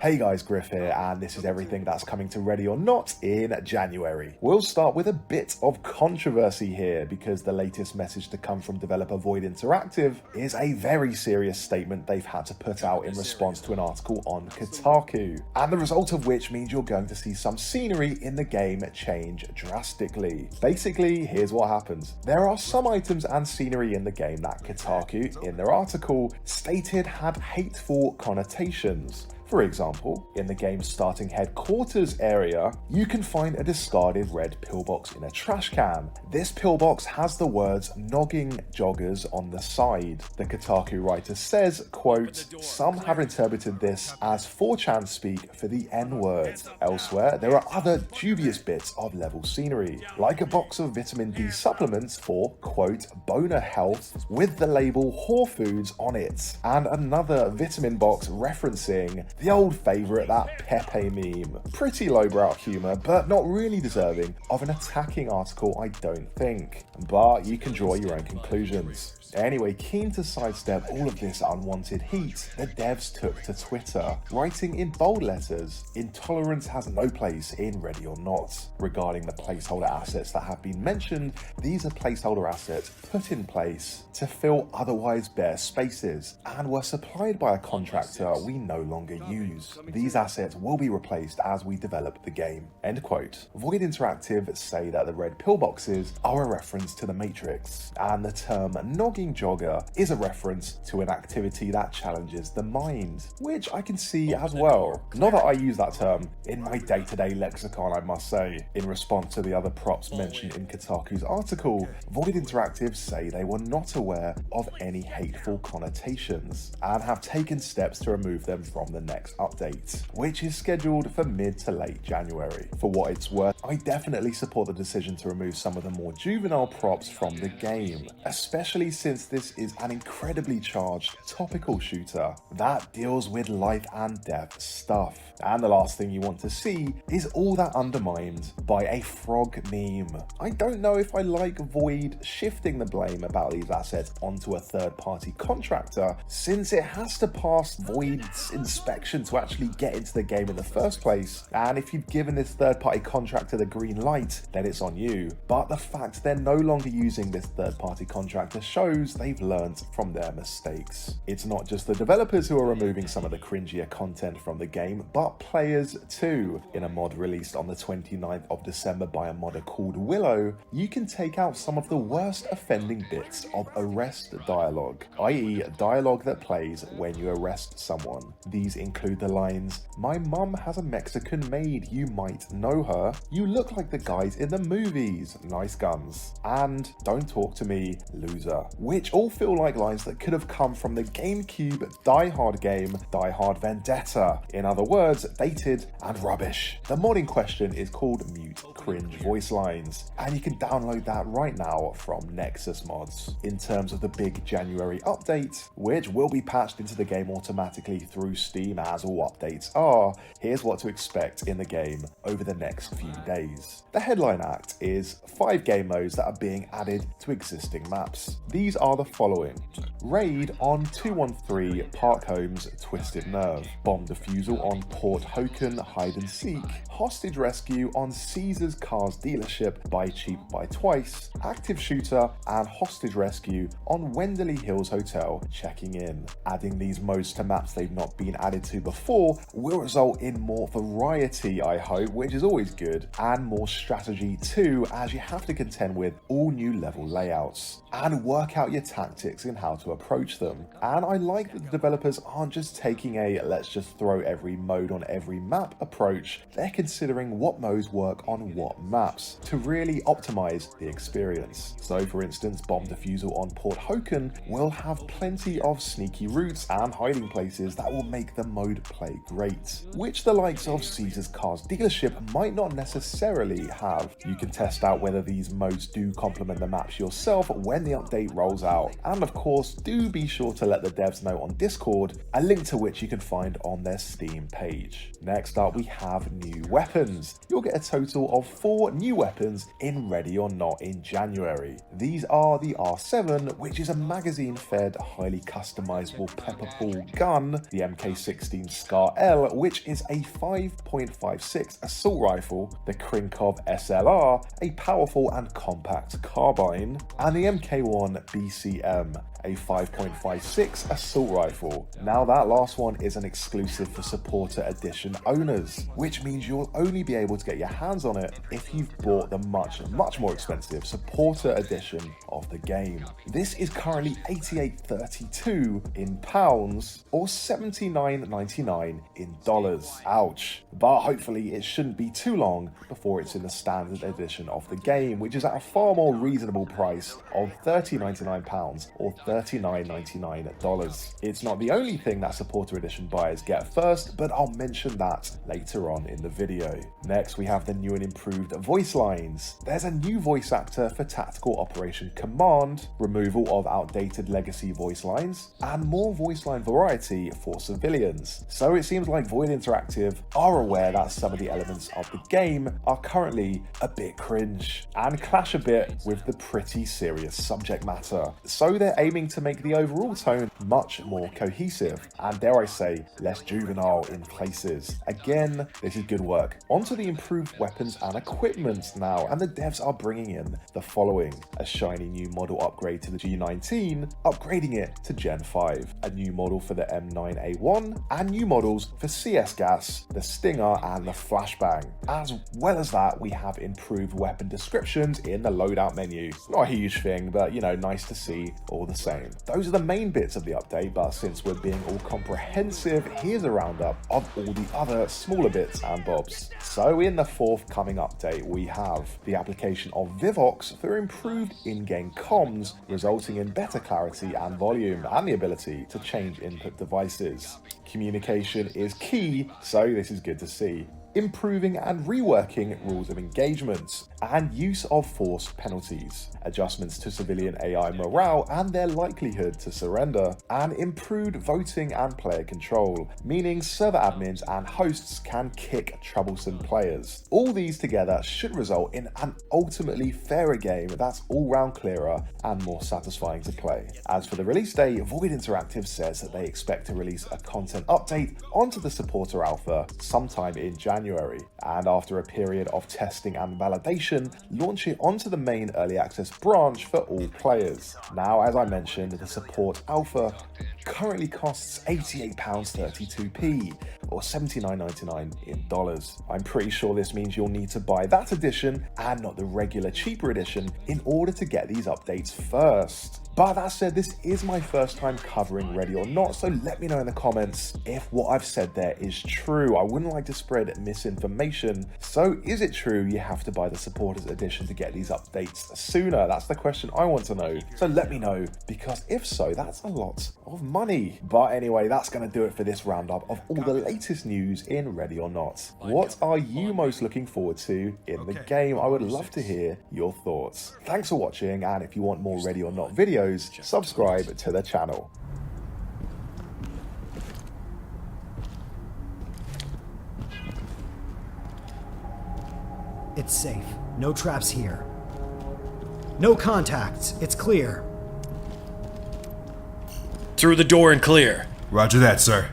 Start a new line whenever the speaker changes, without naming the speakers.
Hey guys, Griff here, and this is everything that's coming to Ready or Not in January. We'll start with a bit of controversy here because the latest message to come from developer Void Interactive is a very serious statement they've had to put out in response to an article on Kotaku, and the result of which means you're going to see some scenery in the game change drastically. Basically, here's what happens. There are some items and scenery in the game that Kotaku, in their article, stated had hateful connotations. For example, in the game's starting headquarters area, you can find a discarded red pillbox in a trash can. This pillbox has the words "nogging joggers" on the side. The Kotaku writer says, quote, "Some have interpreted this as 4chan speak for the N-word. Elsewhere, there are other dubious bits of level scenery, like a box of vitamin D supplements for, quote, boner health with the label whore foods on it, and another vitamin box referencing the old favourite, that Pepe meme. Pretty lowbrow humour, but not really deserving of an attacking article, I don't think. But you can draw your own conclusions. Anyway, keen to sidestep all of this unwanted heat, the devs took to Twitter, writing in bold letters, "Intolerance has no place in Ready or Not." Regarding the placeholder assets that have been mentioned, these are placeholder assets put in place to fill otherwise bare spaces, and were supplied by a contractor we no longer use. These assets will be replaced as we develop the game. End quote. Void Interactive say that the red pillboxes are a reference to the Matrix, and the term nogging jogger is a reference to an activity that challenges the mind, which I can see as well. Not that I use that term in my day-to-day lexicon, I must say. In response to the other props mentioned in Kotaku's article, Void Interactive say they were not aware of any hateful connotations and have taken steps to remove them from the next update, which is scheduled for mid to late January. For what it's worth, I definitely support the decision to remove some of the more juvenile props from the game, especially since this is an incredibly charged, topical shooter that deals with life and death stuff. And the last thing you want to see is all that undermined by a frog meme. I don't know if I like Void shifting the blame about these assets onto a third-party contractor, since it has to pass Void's inspection to actually get into the game in the first place, and if you've given this third-party contractor the green light, then it's on you. But the fact they're no longer using this third-party contractor shows they've learned from their mistakes. It's not just the developers who are removing some of the cringier content from the game, but players too. In a mod released on the 29th of December by a modder called Willow, you can take out some of the worst offending bits of arrest dialogue, i.e. dialogue that plays when you arrest someone. These include the lines, "My mum has a Mexican maid, you might know her, you look like the guys in the movies, nice guns," and "Don't talk to me, loser," which all feel like lines that could have come from the GameCube Die Hard game Die Hard Vendetta. In other words, dated and rubbish. The mod in question is called Mute Cringe Voice Lines, and you can download that right now from Nexus Mods. In terms of the big January update, which will be patched into the game automatically through Steam as all updates are, here's what to expect in the game over the next few days. The headline act is 5 game modes that are being added to existing maps. These are the following: Raid on 213 Park Home's Twisted Nerve, Bomb Defusal on Port Hoken Hide and Seek, Hostage Rescue on Caesar's Cars Dealership Buy Cheap Buy Twice, Active Shooter and Hostage Rescue on Wenderley Hills Hotel Checking In. Adding these modes to maps they've not been added to before will result in more variety, I hope, which is always good, and more strategy too, as you have to contend with all new level layouts and work out your tactics and how to approach them. And I like that the developers aren't just taking a let's just throw every mode on every map approach, they're considering what modes work on what maps to really optimize the experience. So for instance, Bomb Defusal on Port Hoken will have plenty of sneaky routes and hiding places that will make the mode play great, which the likes of Caesar's Cars Dealership might not necessarily have. You can test out whether these modes do complement the maps yourself when the update rolls out, and of course do be sure to let the devs know on Discord, a link to which you can find on their Steam page. Next up we have new weapons. You'll get a total of 4 new weapons in Ready or Not in January. These are the R7, which is a magazine fed highly customizable pepper ball gun, the MK16 M16 Scar L, which is a 5.56 assault rifle, the Krinkov SLR, a powerful and compact carbine, and the MK1 BCM, a 5.56 assault rifle. Now that last one is an exclusive for Supporter Edition owners, which means you'll only be able to get your hands on it if you've bought the much more expensive Supporter Edition of the game. This is currently $88.32 in pounds or $79.99 in dollars. Ouch. But hopefully it shouldn't be too long before it's in the standard edition of the game, which is at a far more reasonable price of £30.99 or $39.99. It's not the only thing that Supporter Edition buyers get first, but I'll mention that later on in the video. Next, we have the new and improved voice lines. There's a new voice actor for Tactical Operation Command, removal of outdated legacy voice lines, and more voice line variety for civilians. So it seems like Void Interactive are aware that some of the elements of the game are currently a bit cringe and clash a bit with the pretty serious subject matter. So they're aiming to make the overall tone much more cohesive and, dare I say, less juvenile in places. Again, this is good work. Onto the improved weapons and equipment now, and the devs are bringing in the following: a shiny new model upgrade to the G19, upgrading it to Gen 5, a new model for the M9A1, and new models for CS Gas, the Stinger, and the Flashbang. As well as that, we have improved weapon descriptions in the loadout menu. Not a huge thing, but you know, nice to see all the same. Those are the main bits of the update, but since we're being all comprehensive, here's a roundup of all the other smaller bits and bobs. So in the forthcoming update, we have the application of Vivox for improved in-game comms, resulting in better clarity and volume, and the ability to change input devices. Communication is key, so this is good to see. Improving and reworking rules of engagement, and use of force penalties, adjustments to civilian AI morale and their likelihood to surrender, and improved voting and player control, meaning server admins and hosts can kick troublesome players. All these together should result in an ultimately fairer game that's all round clearer and more satisfying to play. As for the release date, Void Interactive says that they expect to release a content update onto the Supporter Alpha sometime in January, and after a period of testing and validation, launch it onto the main early access branch for all players. Now, as I mentioned, the Support Alpha currently costs £88.32 or $79.99 in dollars. I'm pretty sure this means you'll need to buy that edition and not the regular cheaper edition in order to get these updates first. But that said, this is my first time covering Ready or Not, so let me know in the comments if what I've said there is true. I wouldn't like to spread misinformation. So is it true you have to buy the Supporters Edition to get these updates sooner? That's the question I want to know. So let me know, because if so, that's a lot of money. But anyway, that's going to do it for this roundup of all the latest news in Ready or Not. What are you most looking forward to in the game? I would love to hear your thoughts. Thanks for watching, and if you want more Ready or Not videos, subscribe to the channel.
It's safe. No traps here. No contacts. It's clear.
Through the door and clear.
Roger that, sir.